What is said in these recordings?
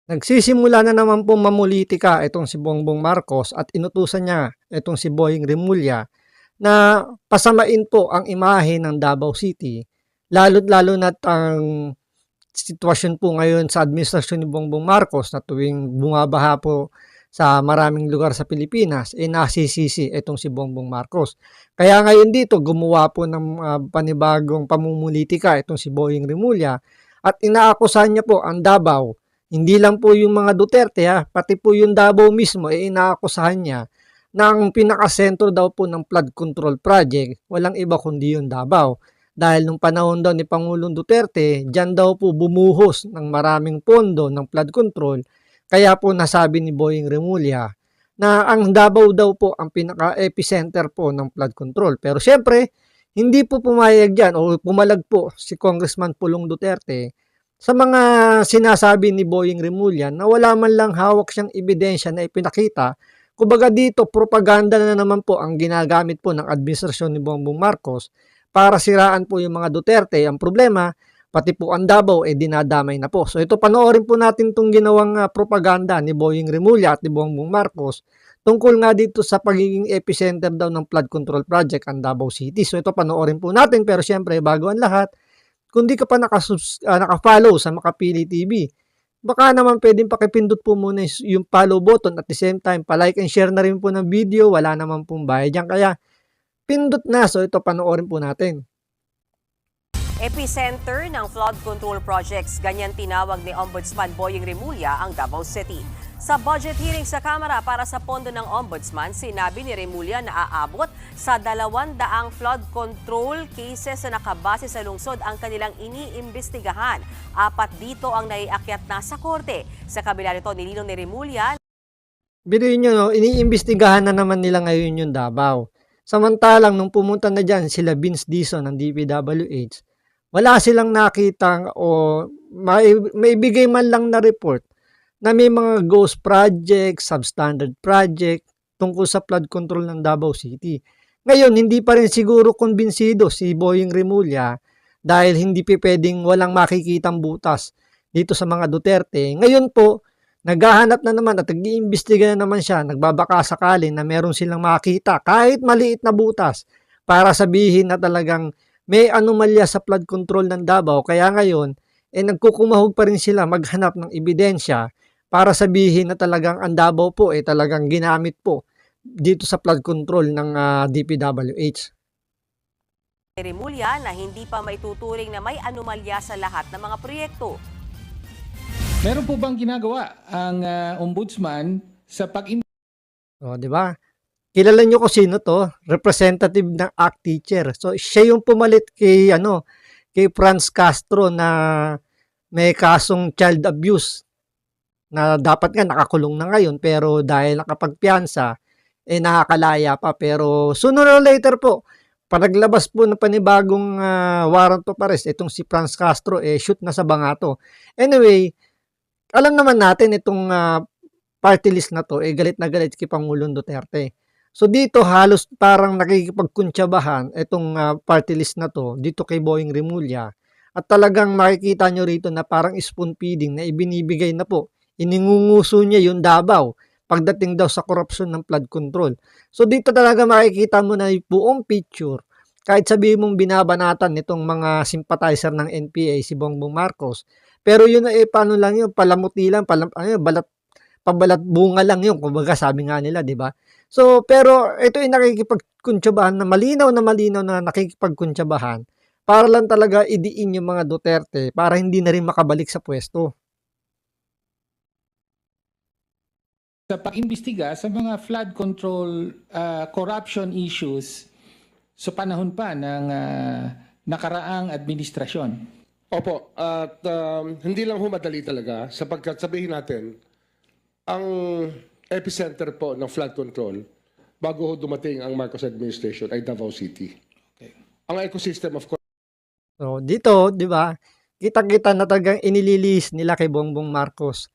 Nagsisimula na naman pong mamulitika itong si Bongbong Marcos at inutusan niya itong si Boying Rimulya na pasamain po ang imahe ng Davao City, lalo't lalo na't ang sitwasyon po ngayon sa administrasyon ni Bongbong Marcos na tuwing bumabaha po sa maraming lugar sa Pilipinas, nasisisi itong si Bongbong Marcos. Kaya ngayon dito, gumawa po ng panibagong pamumulitika itong si Boying Rimulya at inaakusahan niya po ang Davao. Hindi lang po yung mga Duterte pati po yung Davao mismo inaakusahan niya na ang pinakasentro daw po ng flood control project, walang iba kundi yung Davao. Dahil nung panahon daw ni Pangulong Duterte, dyan daw po bumuhos ng maraming pondo ng flood control. Kaya po nasabi ni Boying Rimulya na ang Davao daw po ang pinaka-epicenter po ng flood control. Pero syempre, hindi po pumayag dyan o pumalag po si Congressman Pulong Duterte sa mga sinasabi ni Boying Rimulya na wala man lang hawak siyang ebidensya na ipinakita. Kumbaga dito, propaganda na naman po ang ginagamit po ng administrasyon ni Bongbong Marcos para siraan po yung mga Duterte. Ang problema, pati po ang Davao dinadamay na po. So ito, panoorin po natin itong ginawang propaganda ni Boying Rimulya at ni Bongbong Marcos tungkol nga dito sa pagiging epicenter daw ng flood control project ang Davao City. So ito, panoorin po natin, pero syempre bago ang lahat, kung di ka pa naka-follow sa Makapili TV, baka naman pwedeng pakipindot po muna yung follow button at the same time, pa-like and share na rin po ng video, wala naman pong bayad yan. Kaya pindot na. So ito, panoorin po natin. Epicenter ng flood control projects, ganyan tinawag ni Ombudsman Boying Rimulya ang Davao City. Sa budget hearing sa Kamara para sa pondo ng Ombudsman, sinabi ni Rimulya na aabot sa 200 flood control cases na nakabase sa lungsod ang kanilang iniimbestigahan. 4 dito ang naiakyat na sa korte. Sa kabila nito, nilinong ni Rimulya. Biruin nyo, no, iniimbestigahan na naman nila ngayon yung Davao. Samantalang nung pumunta na dyan sila Vince Dizon ng DPWH, wala silang nakitang o maibigay man lang na report na may mga ghost project, substandard project tungkol sa flood control ng Davao City. Ngayon, hindi pa rin siguro kumbinsido si Boying Rimulya dahil hindi pwedeng walang makikitang butas dito sa mga Duterte. Ngayon po, naghahanap na naman at nag-iimbestiga na naman siya, nagbabaka sakali na meron silang makita kahit maliit na butas para sabihin na talagang may anomalya sa flood control ng Davao. Kaya ngayon, nagkukumahog pa rin sila maghanap ng ebidensya para sabihin na talagang ang Davao po talagang ginamit po dito sa flood control ng DPWH. Rimulya na hindi pa maituturing na may anomalya sa lahat ng mga proyekto. Meron po bang ginagawa ang ombudsman sa O, di ba? Kilala nyo ko sino to? Representative ng ACT teacher. So, siya yung pumalit kay Franz Castro na may kasong child abuse na dapat nga nakakulong na ngayon pero dahil nakapagpiyansa, nakakalaya pa. Pero sooner or later po, panaglabas po ng panibagong warrant of arrest, itong si Franz Castro, shoot na sa bangato. Anyway, alam naman natin itong party list na to, galit na galit kay Pangulong Duterte. So dito halos parang nakikipagkuntsabahan itong party list na to dito kay Boying Rimulya. At talagang makikita nyo rito na parang spoon feeding na ibinibigay na po. Iningunguso niya yung Davao pagdating daw sa korupsyon ng flood control. So dito talaga makikita mo na yung buong picture. Kahit sabihin mong binabanatan nitong mga sympathizer ng NPA si Bongbong Marcos. Pero yun paano lang yun, palamuti lang, pabalat bunga lang yun, kumbaga sabi nga nila, di ba? So, pero ito ay nakikipagkuntsabahan na malinaw na nakikipagkuntsabahan para lang talaga idiin yung mga Duterte para hindi na rin makabalik sa pwesto. sa pag-imbestiga sa mga flood control corruption issues sa panahon pa ng nakaraang administrasyon? Opo, at hindi lang humadali talaga sapagkat sabihin natin, ang epicenter po ng flood control bago dumating ang Marcos administration ay Davao City. Okay. Ang ecosystem of course. So, dito, di ba, kita-kita na talagang inililis nila kay Bongbong Marcos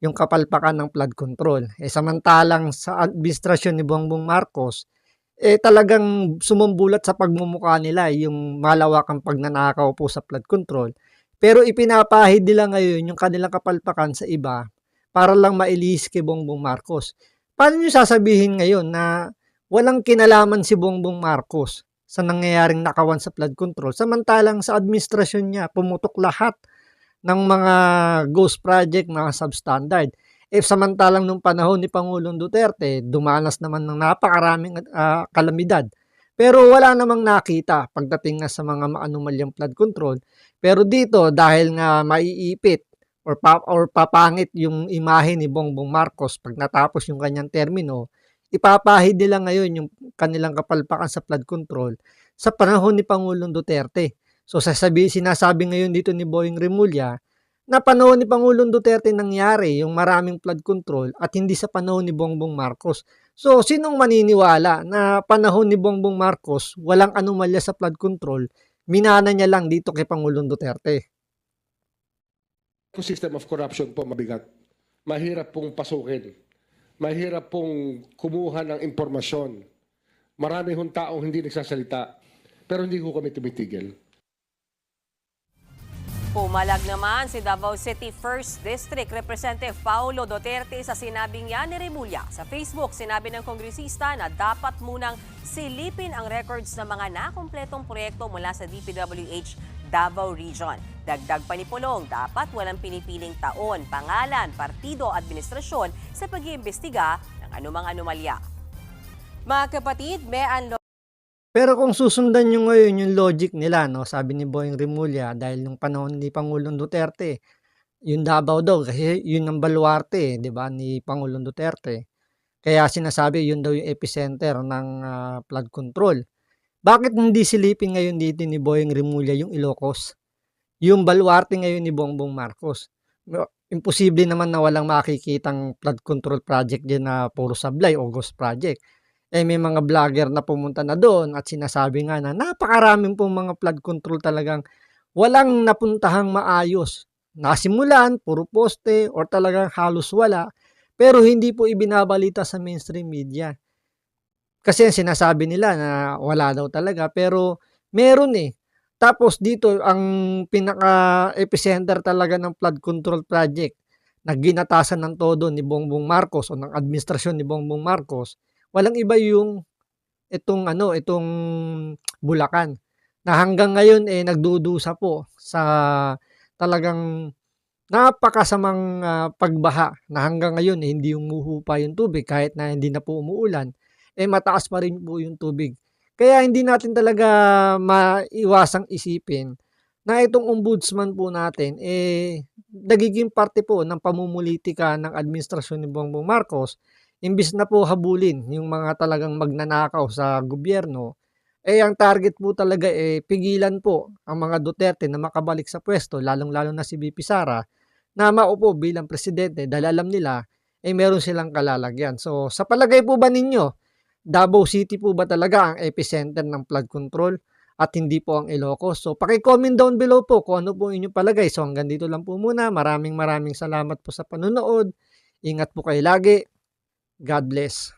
yung kapalpakan ng flood control. Samantalang sa administrasyon ni Bongbong Marcos, talagang sumumbulat sa pagmumukha nila yung malawakang pagnanakaw po sa flood control. Pero ipinapahid nila ngayon yung kanilang kapalpakan sa iba para lang mailihis kay Bongbong Marcos. Paano nyo sasabihin ngayon na walang kinalaman si Bongbong Marcos sa nangyayaring nakawan sa flood control, samantalang sa administrasyon niya pumutok lahat ng mga ghost project, mga substandard. Samantalang nung panahon ni Pangulong Duterte, dumanas naman ng napakaraming kalamidad. Pero wala namang nakita pagdating na sa mga maanumalyang flood control. Pero dito, dahil nga maiipit or papangit yung imahe ni Bongbong Marcos pag natapos yung kanyang termino, ipapahid nila ngayon yung kanilang kapalpakan sa flood control sa panahon ni Pangulong Duterte. So sinasabi ngayon dito ni Boying Remulla na panahon ni Pangulong Duterte nangyari yung maraming flood control at hindi sa panahon ni Bongbong Marcos. So sinong maniniwala na panahon ni Bongbong Marcos walang anomalya sa flood control, minana niya lang dito kay Pangulong Duterte? System of corruption po mabigat. Mahirap pong pasukin. Mahirap pong kumuha ng impormasyon. Marami hong taong hindi nagsasalita. Pero hindi ko kami tumitigil. Pumalag naman si Davao City 1st District Representative Paulo Duterte sa sinabing yan ni Remulla. Sa Facebook, sinabi ng kongresista na dapat munang silipin ang records ng mga nakumpletong proyekto mula sa DPWH Davao Region. Dagdag pa ni Pulong, dapat walang pinipiling taon, pangalan, partido, administrasyon sa pag-iimbestiga ng anumang anomalya. Mga kapatid, may Pero kung susundan nyo ngayon yung logic nila, no, sabi ni Boying Remulla, dahil nung panahon ni Pangulong Duterte, yung Davao daw, kasi yun ang baluarte, di ba, ni Pangulong Duterte. Kaya sinasabi, yun daw yung epicenter ng flood control. Bakit hindi silipin ngayon dito ni Boying Remulla yung Ilocos? Yung baluarte ngayon ni Bongbong Marcos. Imposible naman na walang makikitang flood control project dyan na puro sablay o ghost project. May mga vlogger na pumunta na doon at sinasabi nga na napakaraming pong mga flood control talagang walang napuntahang maayos. Nasimulan, puro poste or talagang halos wala, pero hindi po ibinabalita sa mainstream media. Kasi sinasabi nila na wala daw talaga, pero meron eh. Tapos dito, ang pinaka-epicenter talaga ng flood control project na ginatasan ng todo ni Bongbong Marcos o ng administrasyon ni Bongbong Marcos, walang iba yung itong Bulacan na hanggang ngayon nagdudusa po sa talagang napakasamang pagbaha na hanggang ngayon hindi umuhupa yung tubig kahit na hindi na po umuulan, mataas pa rin po yung tubig. Kaya hindi natin talaga maiwasang isipin na itong ombudsman po natin nagiging parte po ng pamumulitika ng administrasyon ni Bongbong Marcos. Imbis na po habulin yung mga talagang magnanakaw sa gobyerno, ang target po talaga pigilan po ang mga Duterte na makabalik sa pwesto, lalong-lalo na si VP Sara, na maupo bilang presidente dahil alam nila meron silang kalalagyan. So sa palagay po ba ninyo, Davao City po ba talaga ang epicenter ng flood control at hindi po ang Ilocos? So paki-comment down below po kung ano po inyong palagay. So hanggang dito lang po muna. Maraming salamat po sa panonood. Ingat po kayo lagi. God bless.